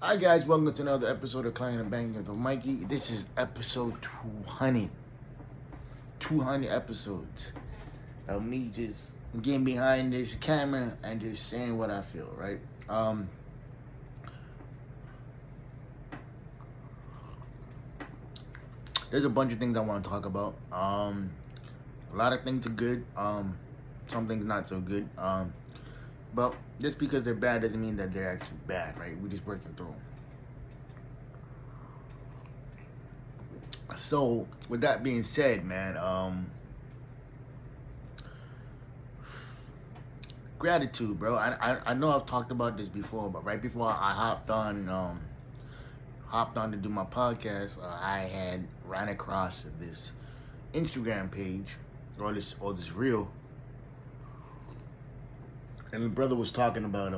Hi guys, welcome to another episode of Clangin and Bangin with Mikey. This is episode 200. 200 episodes of me just getting behind this camera and just saying what I feel, right? There's a bunch of things I want to talk about. A lot of things are good. Some things not so good. But just because they're bad doesn't mean that they're actually bad, right? We're just working through them. So, with that being said, man, gratitude, bro. I know I've talked about this before, but right before I hopped on to do my podcast, I had ran across this Instagram page or this reel, and the brother was talking about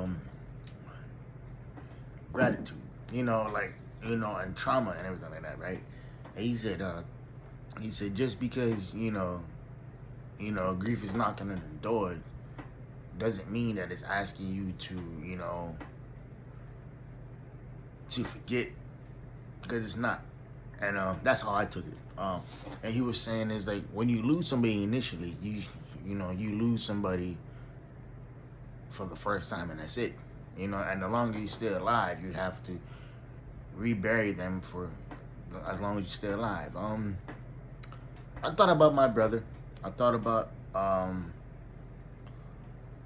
gratitude, and trauma and everything like that, right? And he said just because grief is knocking on the door doesn't mean that it's asking you to forget, because it's not. And that's how I took it. And he was saying is like when you lose somebody initially, you lose somebody for the first time, and that's it. And the longer you're still alive, you have to rebury them for as long as you're still alive. I thought about my brother. I thought about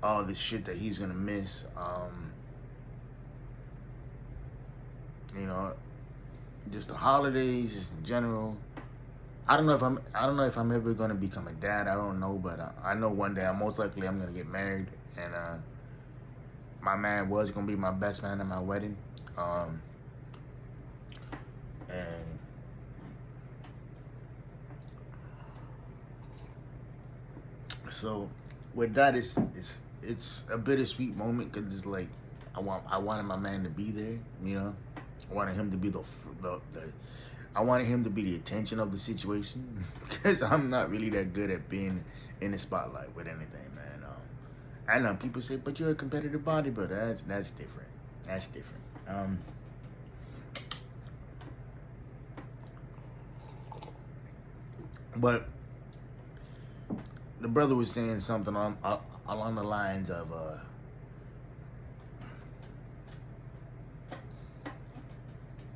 all this shit that he's gonna miss. Just the holidays, just in general. I don't know if I'm ever gonna become a dad. I don't know, but I know one day I'm gonna get married, and my man was gonna be my best man at my wedding. And so with that, it's a bittersweet moment because it's like I wanted my man to be there. I wanted him to be I wanted him to be the attention of the situation because I'm not really that good at being in the spotlight with anything, man. I know people say, but you're a competitive bodybuilder. That's different. That's different. But the brother was saying something along the lines of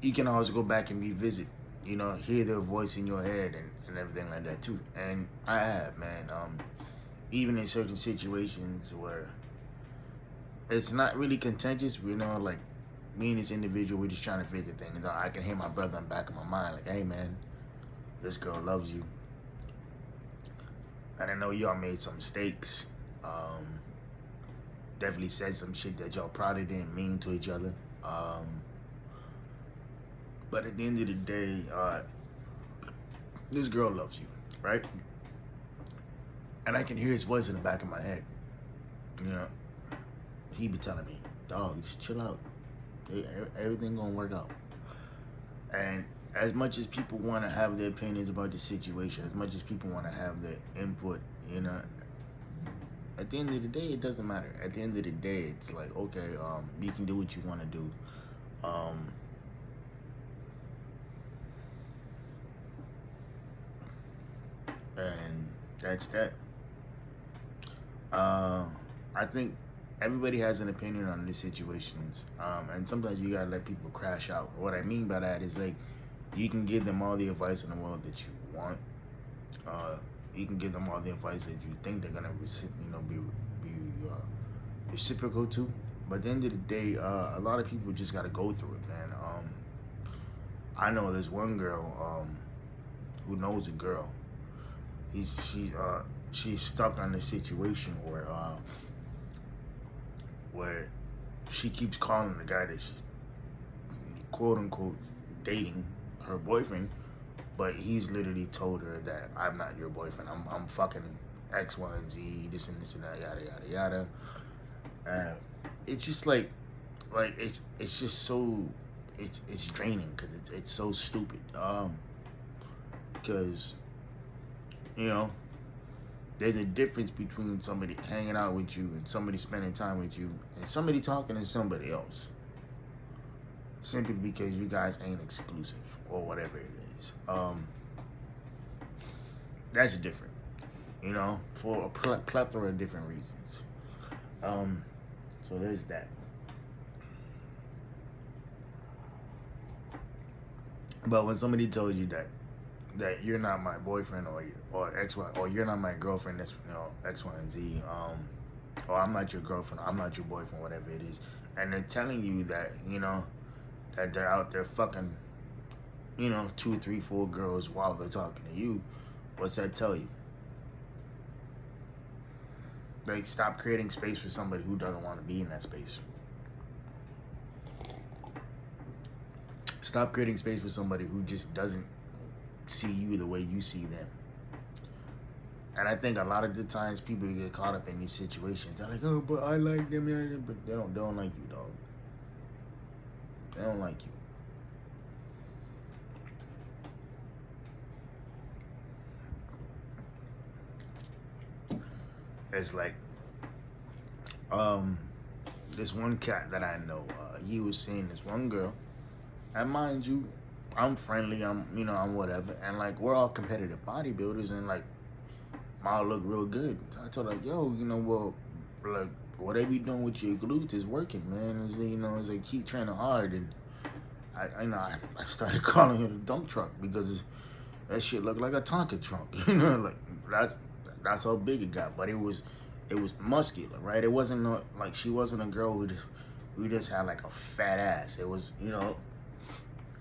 you can always go back and revisit, hear their voice in your head and everything like that too. And I have, man. Even in certain situations where it's not really contentious, like me and this individual, we're just trying to figure things out. I can hear my brother in the back of my mind, like, hey man, this girl loves you. And I know y'all made some mistakes. Definitely said some shit that y'all probably didn't mean to each other. But at the end of the day, this girl loves you, right? And I can hear his voice in the back of my head. He be telling me, dog, just chill out. Everything gonna work out. And as much as people want to have their opinions about the situation, as much as people want to have their input, at the end of the day, it doesn't matter. At the end of the day, it's like, okay, you can do what you want to do. And that's that. I think everybody has an opinion on these situations, and sometimes you gotta let people crash out. What I mean by that is like you can give them all the advice in the world that you want. You can give them all the advice that you think they're gonna be reciprocal to. But at the end of the day, a lot of people just gotta go through it, man. I know there's one girl who knows a girl. She's stuck on this situation where she keeps calling the guy that she's quote unquote dating her boyfriend, but he's literally told her that I'm not your boyfriend. I'm fucking X, Y, and Z, this and this and that, yada yada yada. It's just like it's just so it's draining because it's so stupid. Because there's a difference between somebody hanging out with you and somebody spending time with you and somebody talking to somebody else. simply because you guys ain't exclusive or whatever it is. That's different, you know, for a plethora of different reasons. So there's that. But when somebody tells you that you're not my boyfriend or X Y, or you're not my girlfriend, that's, you know, X Y and Z, or I'm not your girlfriend, I'm not your boyfriend, whatever it is, and they're telling you that, you know, that they're out there fucking, you know, 2, 3, 4 girls while they're talking to you, what's that tell you? Like, stop creating space for somebody who doesn't want to be in that space. Stop creating space for somebody who just doesn't see you the way you see them. And I think a lot of the times people get caught up in these situations. They're like, oh, but I like them, yeah, but they don't like you, dog. They don't like you. It's like, this one cat that I know, he was seeing this one girl, and mind you, I'm friendly, I'm whatever, and like, we're all competitive bodybuilders, and like, mine look real good. I told her, yo, you know, well, like, whatever you doing with your glutes is working, man. It's, you know, it's like, keep training hard. And I started calling her the dump truck because that shit looked like a Tonka trunk, you know, like, that's how big it got. But it was muscular, right? It wasn't like, she wasn't a girl who just had like a fat ass. It was, you know,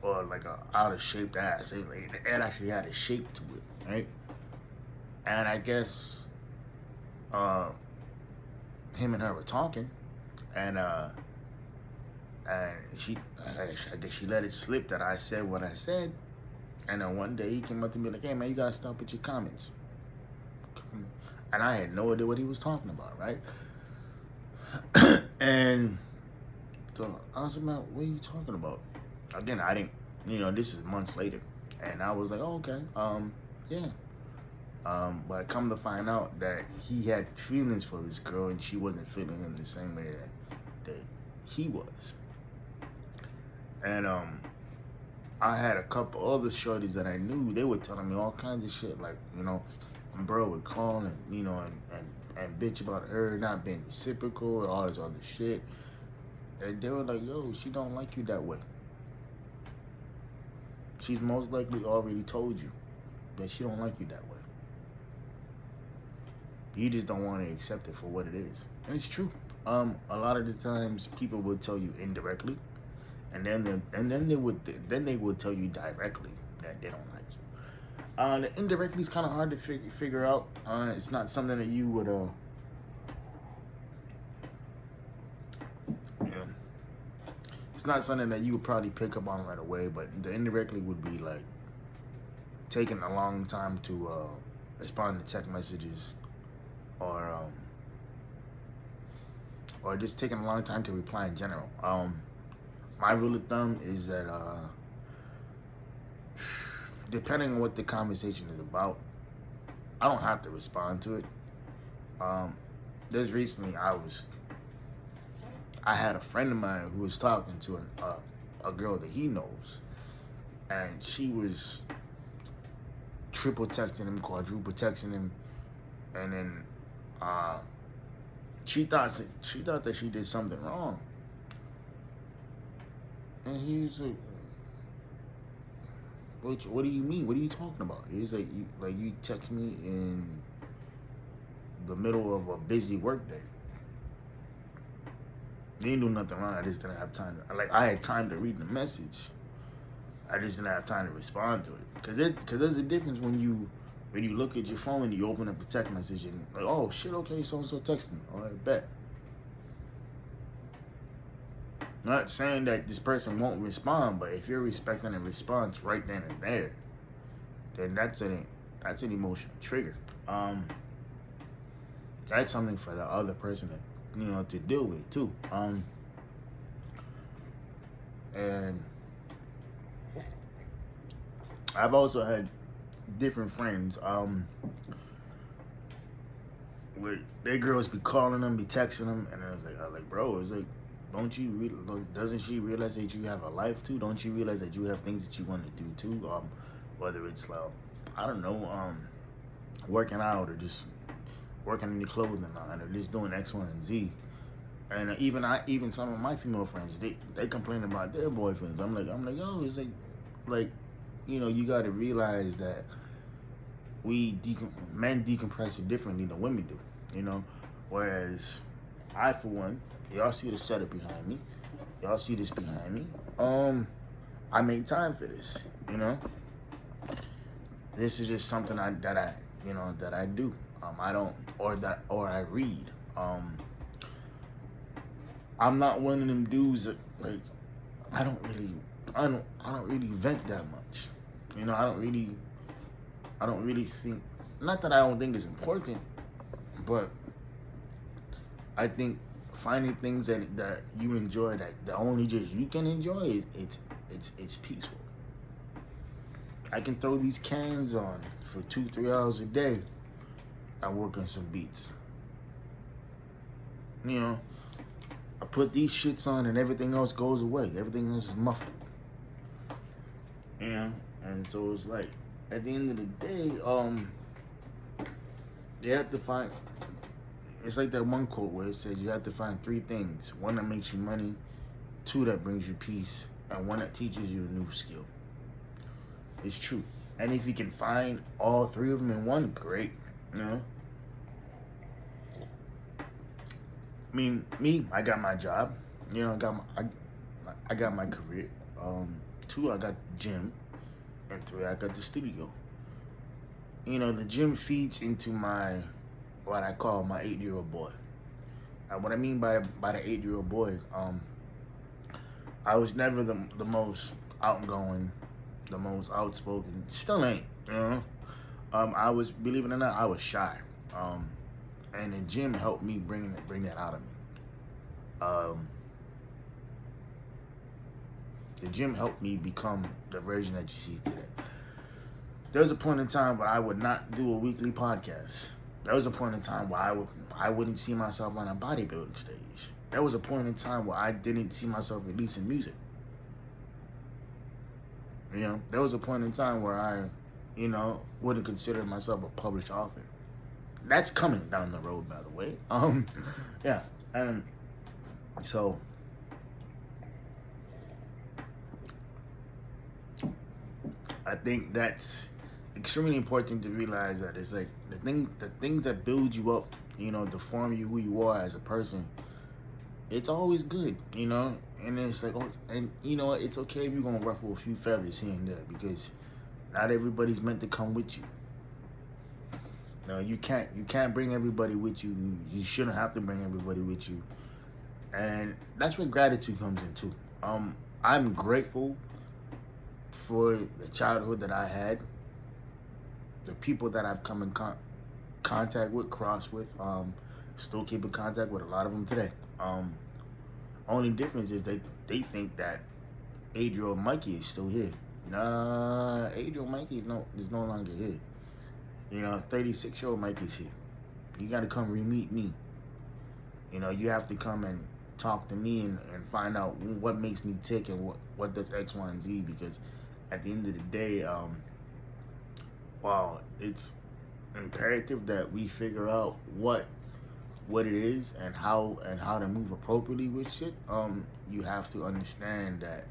or like a out of shaped ass. It actually had a shape to it, right? And I guess him and her were talking, and I guess she let it slip that I said what I said. And then one day he came up to me like, hey man, you gotta stop with your comments. And I had no idea what he was talking about, right? And so I was like, man, what are you talking about? Again, I didn't, you know, this is months later. And I was like, oh, okay, yeah. But come to find out that he had feelings for this girl and she wasn't feeling him the same way that he was. And I had a couple other shorties that I knew, they were telling me all kinds of shit, like, you know, bro would call and, you know, and bitch about her not being reciprocal and all this other shit. And they were like, yo, she don't like you that way. She's most likely already told you that she don't like you that way. You just don't want to accept it for what it is. And it's true. A lot of the times people will tell you indirectly, and then they would tell you directly that they don't like you. The indirectly is kind of hard to figure out. It's not something that you would it's not something that you would probably pick up on right away, but the indirectly would be like taking a long time to respond to text messages, or just taking a long time to reply in general. My rule of thumb is that depending on what the conversation is about, I don't have to respond to it. There's recently I had a friend of mine who was talking to a girl that he knows, and she was triple texting him, quadruple texting him, and then she thought that she did something wrong, and he was like, what do you mean? What are you talking about? He was like, you text me in the middle of a busy work day. You didn't do nothing wrong. I just didn't have time. I had time to read the message. I just didn't have time to respond to it. Cause there's a difference when you look at your phone and you open up a text message and like, oh shit, okay, so and so texting me. All right, bet. Not saying that this person won't respond, but if you're respecting a response right then and there, then that's an emotional trigger. That's something for the other person to deal with too. And I've also had different friends where their girls be calling them, be texting them, and I was like, bro, it's like, doesn't she realize that you have a life too? Don't you realize that you have things that you want to do too? Whether it's like, I don't know, working out or just working in the clothing line or just doing X, Y, and Z. And even some of my female friends, they complain about their boyfriends. I'm like, oh, it's like, you got to realize that men decompress it differently than women do. Whereas I, for one, y'all see the setup behind me. Y'all see this behind me. I make time for this. This is just something that I do. Or I read. I'm not one of them dudes that, like, I don't really vent that much. I don't really think, not that I don't think it's important, but I think finding things that you enjoy, that only just you can enjoy, it's peaceful. I can throw these cans on for 2-3 hours a day and work on some beats. I put these shits on and everything else goes away. Everything else is muffled. And so it's like, at the end of the day, you have to find, it's like that one quote where it says you have to find 3 things. 1 that makes you money, 2 that brings you peace, and 1 that teaches you a new skill. It's true. And if you can find all 3 of them in one, great. I mean, I got my job. I got my career. 2, I got the gym, and 3, I got the studio. The gym feeds into what I call my 8-year-old boy. And what I mean by the 8-year-old boy, I was never the most outgoing, the most outspoken. Still ain't. I was, believe it or not, I was shy. And the gym helped me bring that out of me. The gym helped me become the version that you see today. There was a point in time where I would not do a weekly podcast. There was a point in time where I wouldn't see myself on a bodybuilding stage. There was a point in time where I didn't see myself releasing music. There was a point in time where I, wouldn't consider myself a published author. That's coming down the road, by the way. Yeah, and so I think that's extremely important to realize, that it's like the things that build you up, to form you who you are as a person. It's always good, and it's like, it's okay if you're gonna ruffle a few feathers here and there, because not everybody's meant to come with you. No, you can't bring everybody with you. You shouldn't have to bring everybody with you. And that's where gratitude comes in too. I'm grateful for the childhood that I had, the people that I've come in contact with, crossed with, still keep in contact with a lot of them today. Only difference is they think that 8-year-old Mikey is still here. Nah, 8-year-old Mikey is no longer here. 36-year-old Mikey's here. You got to come re-meet me. You have to come and talk to me and find out what makes me tick and what does X, Y, and Z. Because at the end of the day, while it's imperative that we figure out what it is and how to move appropriately with shit, you have to understand that,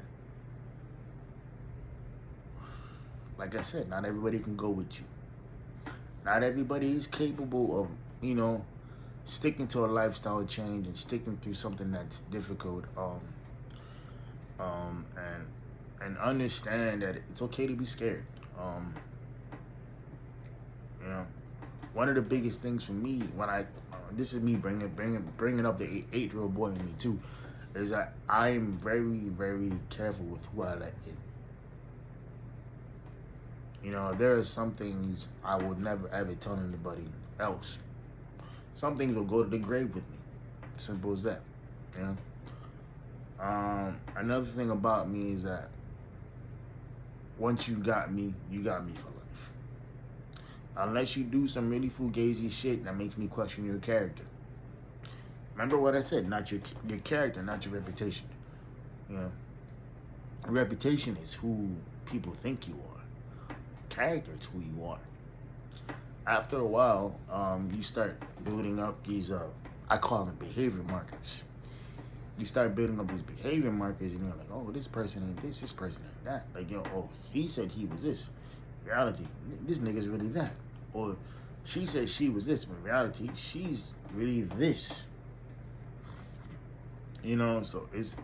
like I said, not everybody can go with you. Not everybody is capable of, sticking to a lifestyle change and sticking through something that's difficult. And understand that it's okay to be scared. One of the biggest things for me when this is me bringing up the 8-year-old boy in me too, is that I'm very, very careful with who I let in. There are some things I would never ever tell anybody else. Some things will go to the grave with me. Simple as that. Another thing about me is that once you got me for life. Unless you do some really fugazi shit that makes me question your character. Remember what I said, not your character, not your reputation. You know, reputation is who people think you are. Character is who you are. After a while, you start building up these, I call them behavior markers. You start building up these behavior markers, and you're like, oh, this person ain't this person ain't that. Like, yo, oh, he said he was this. Reality, this nigga's really that. Or she said she was this, but in reality, she's really this. You know, so it's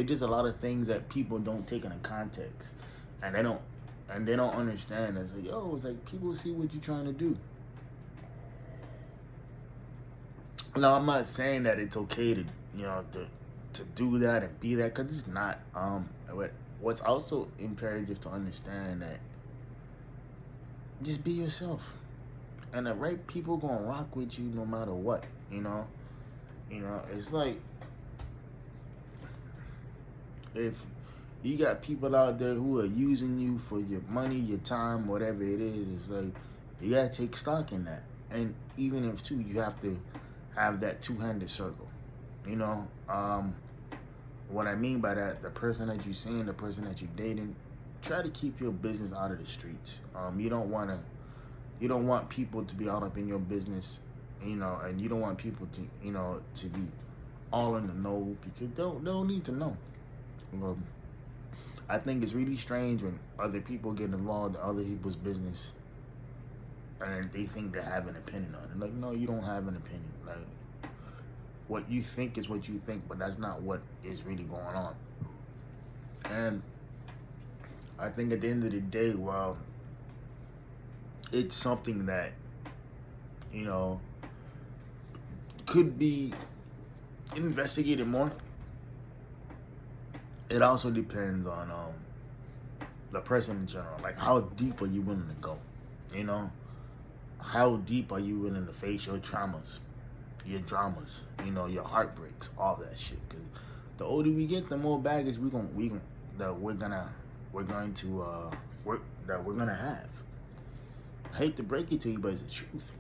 just a lot of things that people don't take into context, and they don't understand. It's like, yo, it's like people see what you're trying to do. Now, I'm not saying that it's okay to, you know, to do that and be that, because it's not. What's also imperative to understand that just be yourself, and the right people gonna rock with you no matter what. You know, it's like if you got people out there who are using you for your money, your time, whatever it is, it's like you gotta take stock in that. And even if too, you have to have that two-handed circle. You know, what I mean by that, the person that you're seeing, the person that you're dating, try to keep your business out of the streets. You don't want people to be all up in your business, you know, and you don't want people to, you know, to be all in the know, because they don't need to know. I think it's really strange when other people get involved in other people's business and they think they have an opinion on it. Like, no, you don't have an opinion. Like, what you think is what you think, but that's not what is really going on. And I think at the end of the day, well, it's something that, you know, could be investigated more. It also depends on the person in general. Like, how deep are you willing to go? You know, how deep are you willing to face your traumas, your dramas, you know, your heartbreaks, all that shit? Because the older we get, the more baggage we're gonna have. I hate to break it to you, but it's the truth.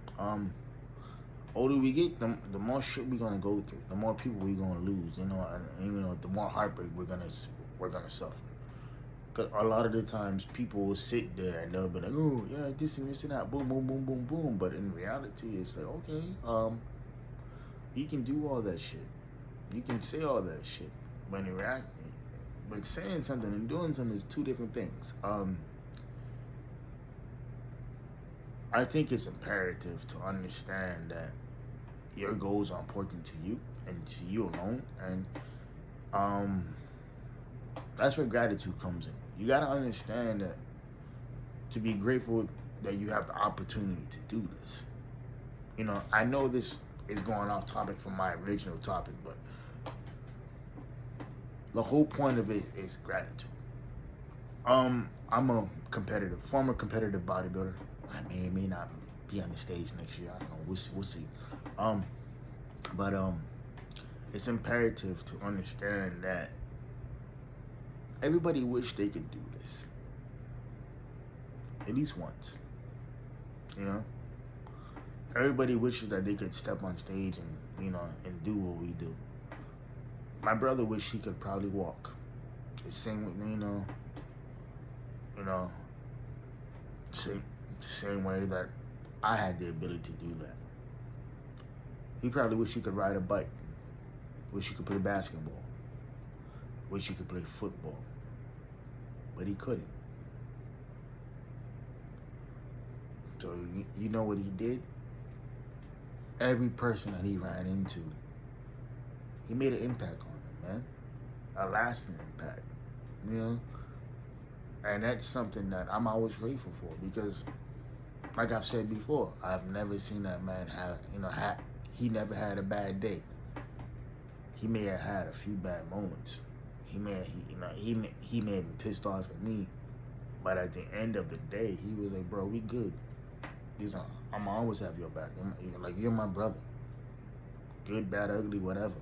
Older we get, the more shit we're gonna go through, the more people we're gonna lose, you know, and you know, the more heartbreak we're gonna suffer. Cause a lot of the times people will sit there and they'll be like, oh yeah, this and this and that, boom, boom, boom, boom, boom. But in reality, it's like, okay, you can do all that shit, you can say all that shit, but saying something and doing something is two different things. I think it's imperative to understand that your goals are important to you and to you alone, and that's where gratitude comes in. You gotta understand that to be grateful that you have the opportunity to do this. You know, I know this is going off topic from my original topic, but the whole point of it is gratitude. I'm a former competitive bodybuilder. I may not be on the stage next year. I don't know. We'll see. But it's imperative to understand that everybody wish they could do this at least once. You know, everybody wishes that they could step on stage and, you know, and do what we do. My brother wished he could probably walk. The same with me, you know, the same way that I had the ability to do that. He probably wished he could ride a bike, wish he could play basketball, wish he could play football, but he couldn't. So you know what he did? Every person that he ran into, he made an impact on them, man. A lasting impact, you know? And that's something that I'm always grateful for, because like I've said before, I've never seen that man he never had a bad day. He may have had a few bad moments. He may have been pissed off at me, but at the end of the day, he was like, bro, we good. He's like, I'm always have your back. You're my brother. Good, bad, ugly, whatever.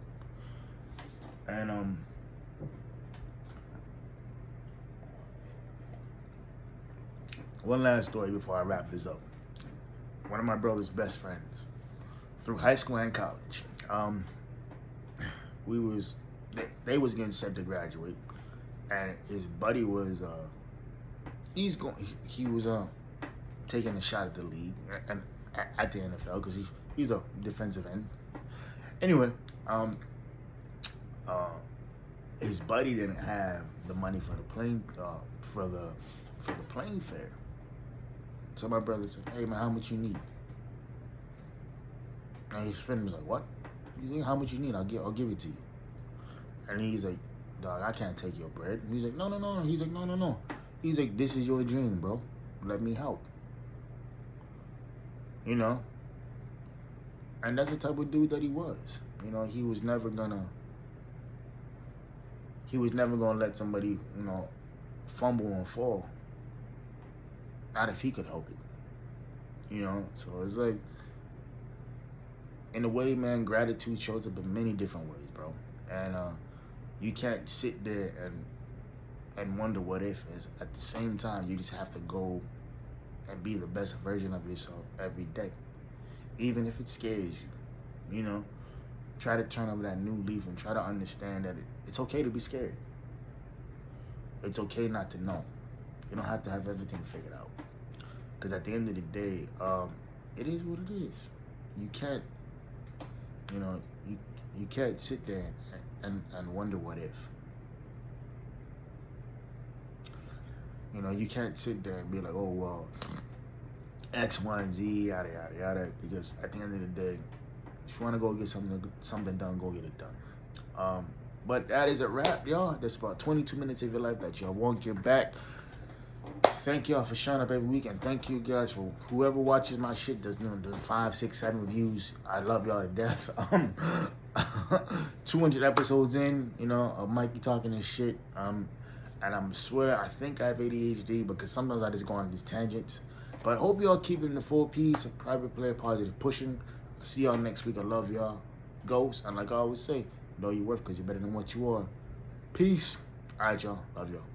And one last story before I wrap this up. One of my brother's best friends through high school and college. they was getting set to graduate, and his buddy was he was taking a shot at the league and at the NFL because he's a defensive end. Anyway, his buddy didn't have the money for the plane fare. So my brother said, "Hey man, how much you need?" And his friend was like, "What? You think how much you need? I'll give it to you." And he's like, "Dog, I can't take your bread." And he's like, "No." He's like, "No." He's like, "This is your dream, bro. Let me help." You know? And that's the type of dude that he was. You know, he was never gonna let somebody, you know, fumble and fall. Not if he could help it. You know? So it's like, in a way, man, gratitude shows up in many different ways, bro. And you can't sit there and wonder what if is. At the same time, you just have to go and be the best version of yourself every day. Even if it scares you, you know, try to turn over that new leaf and try to understand that it's okay to be scared. It's okay not to know. You don't have to have everything figured out. Because at the end of the day, it is what it is. You can't, you know, you can't sit there and wonder what if. You know, you can't sit there and be like, oh, well, X, Y, and Z, yada, yada, yada. Because at the end of the day, if you want to go get something done, go get it done. But that is a wrap, y'all. That's about 22 minutes of your life that y'all won't get back. Thank y'all for showing up every week, and thank you guys for whoever watches my shit does, you know, the 5, 6, 7 views. I love y'all to death. 200 episodes in, you know, of Mikey talking his shit. And I swear, I think I have ADHD because sometimes I just go on these tangents. But I hope y'all keeping the full piece of private player positive pushing. I'll see y'all next week. I love y'all. Ghosts. And like I always say, know your worth because you're better than what you are. Peace. All right, y'all. Love y'all.